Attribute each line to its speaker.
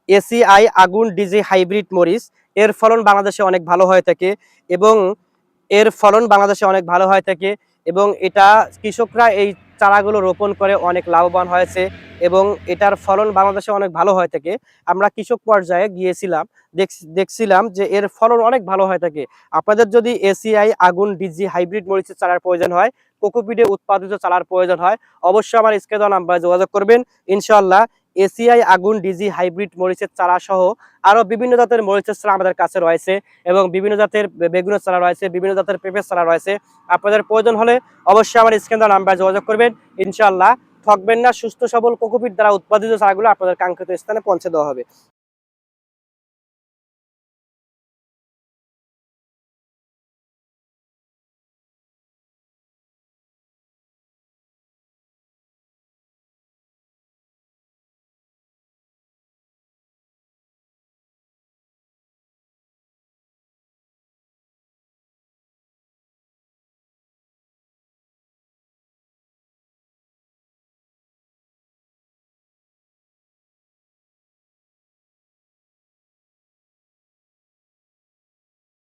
Speaker 1: ACI আগুন DG hybrid মরিচ, এর ফলন বাংলাদেশে অনেক ভালো হয়ে থাকে এবং এর ফলন বাংলাদেশে অনেক ভালো হয়ে থাকে এবং এটা কৃষকরা এই চারাগুলো রোপণ করে অনেক লাভবান হয়েছে এবং এটার ফলন বাংলাদেশে অনেক ভালো হয়ে থাকে। আমরা কৃষক পর্যায়ে গিয়েছিলাম, দেখছিলাম যে এর ফলন অনেক ভালো হয়ে থাকে। আপনাদের যদি এসিআই আগুন ডিজি হাইব্রিড মরিচের চারার প্রয়োজন হয়, কোকোপিটে উৎপাদিত চারার প্রয়োজন হয়, অবশ্যই আমার স্ক্রিনে দেওয়া নাম্বারে যোগাযোগ করবেন। ইনশাআল্লাহ এসিআই আগুন ডিজি হাইব্রিড মরিচের চারা সহ আরো বিভিন্ন জাতের মরিচের চারা আমাদের কাছে রয়েছে এবং বিভিন্ন জাতের বেগুনের চারা রয়েছে, বিভিন্ন জাতের পেঁপের চারা রয়েছে। আপনাদের প্রয়োজন হলে অবশ্যই আমার স্ক্রিনে দেওয়া নাম্বারে যোগাযোগ করবেন। ইনশাআল্লাহ ঠকবেন না, সুস্থ সবল কোকোপিট দ্বারা উৎপাদিত চারাগুলো আপনাদের কাঙ্ক্ষিত স্থানে পৌঁছে দেওয়া হবে।